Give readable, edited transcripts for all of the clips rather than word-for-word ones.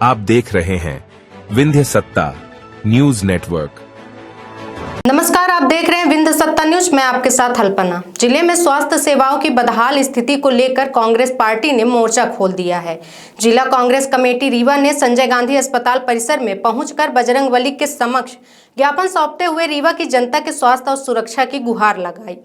आप देख रहे हैं विंध्य सत्ता न्यूज नेटवर्क। नमस्कार, आप देख रहे हैं विंध्य सत्ता न्यूज। मैं आपके साथ अल्पना। जिले में स्वास्थ्य सेवाओं की बदहाल स्थिति को लेकर कांग्रेस पार्टी ने मोर्चा खोल दिया है। जिला कांग्रेस कमेटी रीवा ने संजय गांधी अस्पताल परिसर में पहुंचकर बजरंगबली के समक्ष ज्ञापन सौंपते हुए रीवा की जनता के स्वास्थ्य और सुरक्षा की गुहार लगाई।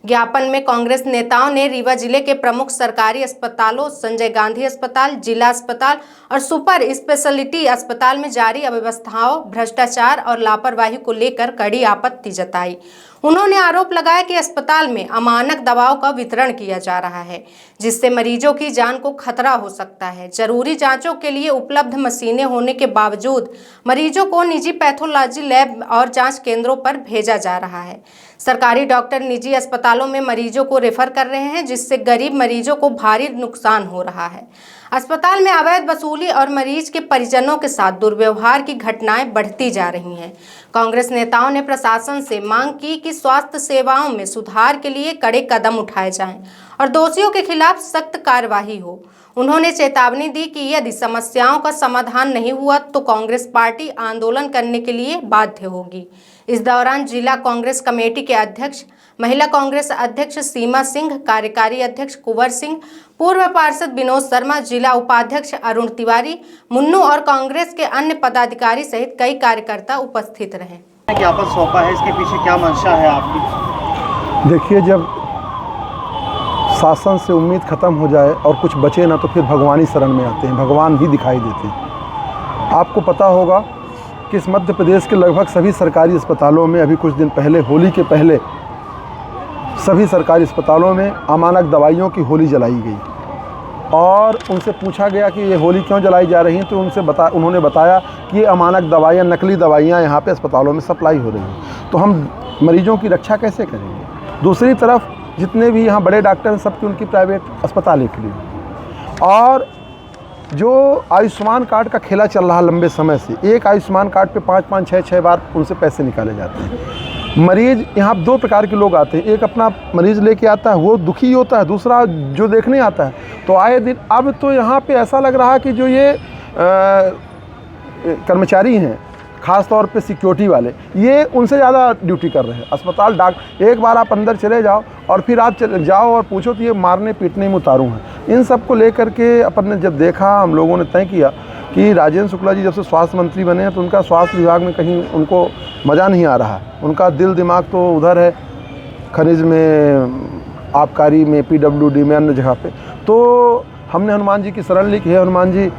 ज्ञापन में कांग्रेस नेताओं ने रीवा जिले के प्रमुख सरकारी अस्पतालों संजय गांधी अस्पताल, जिला अस्पताल और सुपर स्पेशलिटी अस्पताल में जारी अव्यवस्थाओं, भ्रष्टाचार और लापरवाही को लेकर कड़ी आपत्ति जताई। उन्होंने आरोप लगाया कि अस्पताल में अमानक दवाओं का वितरण किया जा रहा है, जिससे मरीजों की जान को खतरा हो सकता है। जरूरी जांचों के लिए उपलब्ध मशीनें होने के बावजूद मरीजों को निजी पैथोलॉजी लैब और जांच केंद्रों पर भेजा जा रहा है। सरकारी डॉक्टर निजी अस्पतालों में मरीजों को रेफर कर रहे हैं, जिससे गरीब मरीजों को भारी नुकसान हो रहा है। अस्पताल में अवैध वसूली और मरीज के परिजनों के साथ दुर्व्यवहार की घटनाएं बढ़ती जा रही हैं। कांग्रेस नेताओं ने प्रशासन से मांग की कि स्वास्थ्य सेवाओं में सुधार के लिए कड़े कदम उठाए जाएं और दोषियों के खिलाफ सख्त कार्रवाई हो। उन्होंने चेतावनी दी कि यदि समस्याओं का समाधान नहीं हुआ तो कांग्रेस पार्टी आंदोलन करने के लिए बाध्य होगी। इस दौरान जिला कांग्रेस कमेटी के अध्यक्ष, महिला कांग्रेस अध्यक्ष सीमा सिंह, कार्यकारी अध्यक्ष कुंवर सिंह, पूर्व पार्षद विनोद शर्मा, जिला उपाध्यक्ष अरुण तिवारी, मुन्नू और कांग्रेस के अन्य पदाधिकारी सहित कई कार्यकर्ता उपस्थित रहे। ज्ञापन सौंपा है, इसके पीछे क्या मंशा है आपकी? देखिए, जब शासन से उम्मीद खत्म हो जाए और कुछ बचे ना तो फिर भगवान ही शरण में आते हैं, भगवान ही दिखाई देते हैं। आपको पता होगा कि इस मध्य प्रदेश के लगभग सभी सरकारी अस्पतालों में अभी कुछ दिन पहले, होली के पहले, सभी सरकारी अस्पतालों में अमानक दवाइयों की होली जलाई गई और उनसे पूछा गया कि ये होली क्यों जलाई जा रही हैं, तो उन्होंने बताया कि ये अमानक दवाइयाँ, नकली दवाइयाँ यहाँ पे अस्पतालों में सप्लाई हो रही हैं। तो हम मरीजों की रक्षा कैसे करेंगे? दूसरी तरफ जितने भी यहाँ बड़े डॉक्टर हैं, सबकी उनकी प्राइवेट अस्पताल के लिए, और जो आयुष्मान कार्ड का खेला चल रहा लंबे समय से, एक आयुष्मान कार्ड पे 5-5, 6-6 बार उनसे पैसे निकाले जाते हैं। मरीज यहाँ 2 प्रकार के लोग आते हैं, एक अपना मरीज लेके आता है, वो दुखी होता है, दूसरा जो देखने आता है। तो आए दिन अब तो यहाँ पे ऐसा लग रहा है कि जो ये कर्मचारी हैं, ख़ास तौर पे सिक्योरिटी वाले, ये उनसे ज़्यादा ड्यूटी कर रहे हैं। अस्पताल एक बार आप अंदर चले जाओ और फिर आप चले जाओ और पूछो तो ये मारने पीटने में उतारू हैं। इन सब को लेकर के अपन ने जब देखा, हम लोगों ने तय किया कि राजेंद्र शुक्ला जी जब से स्वास्थ्य मंत्री बने हैं तो उनका स्वास्थ्य विभाग में कहीं उनको मज़ा नहीं आ रहा है। उनका दिल दिमाग तो उधर है, खनिज में, आबकारी में, PWD में, अन्य जगह पे। तो हमने हनुमान जी की शरण ली कि हे हनुमान जी,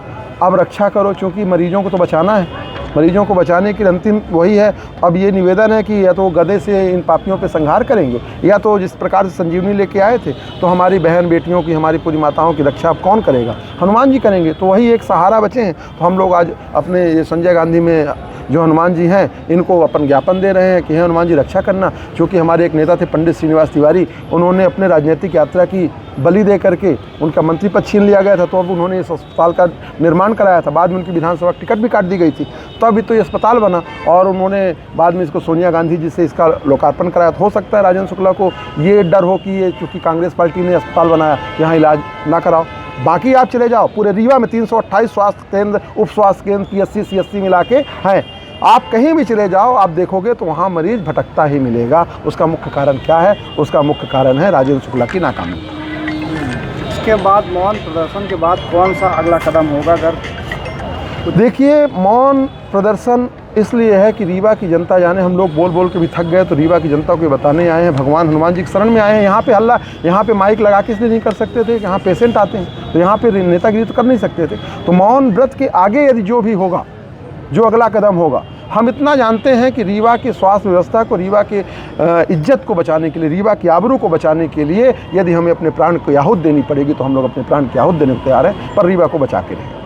अब रक्षा करो, क्योंकि मरीजों को तो बचाना है। मरीजों को बचाने की अंतिम वही है। अब ये निवेदन है कि या तो गदे से इन पापियों पे संहार करेंगे, या तो जिस प्रकार से संजीवनी लेके आए थे, तो हमारी बहन बेटियों की, हमारी पूरी माताओं की रक्षा अब कौन करेगा? हनुमान जी करेंगे। तो वही एक सहारा बचे हैं। तो हम लोग आज अपने ये संजय गांधी में जो हनुमान जी हैं, इनको अपन ज्ञापन दे रहे हैं कि हे हनुमान जी रक्षा करना। क्योंकि हमारे एक नेता थे पंडित श्रीनिवास तिवारी, उन्होंने अपने राजनीतिक यात्रा की बलि दे करके उनका मंत्री पद छीन लिया गया था, तो अब उन्होंने इस अस्पताल का निर्माण कराया था। बाद में उनकी विधानसभा टिकट भी काट दी गई थी, तो अभी तो ये अस्पताल बना और उन्होंने बाद में इसको सोनिया गांधी जी से इसका लोकार्पण कराया। तो हो सकता है राजेंद्र शुक्ला को ये डर हो कि ये चूँकि कांग्रेस पार्टी ने अस्पताल बनाया, यहाँ इलाज ना कराओ। बाकी आप चले जाओ, पूरे रीवा में 328 स्वास्थ्य केंद्र, उप स्वास्थ्य केंद्र, PSC CSC मिला के हैं। आप कहीं भी चले जाओ, आप देखोगे तो वहाँ मरीज भटकता ही मिलेगा। उसका मुख्य कारण क्या है? उसका मुख्य कारण है राजेंद्र शुक्ला की नाकामी। इसके बाद मौन प्रदर्शन के बाद कौन सा अगला कदम होगा? अगर देखिए, मौन प्रदर्शन इसलिए है कि रीवा की जनता जाने, हम लोग बोल बोल के भी थक गए, तो रीवा की जनता को बताने आए हैं, भगवान हनुमान जी की शरण में आए हैं। यहाँ पे हल्ला, यहाँ पे माइक लगा के इसलिए नहीं कर सकते थे कि यहाँ पेशेंट आते हैं, तो यहाँ पे नेतागिरी तो कर नहीं सकते थे। तो मौन व्रत के आगे यदि जो भी होगा, जो अगला कदम होगा, हम इतना जानते हैं कि रीवा की स्वास्थ्य व्यवस्था को, रीवा के इज्जत को बचाने के लिए, रीवा की आबरू को बचाने के लिए यदि हमें अपने प्राण को याहुत देनी पड़ेगी तो हम लोग अपने प्राण की याहुत देने को तैयार हैं, पर रीवा को बचा के रहें।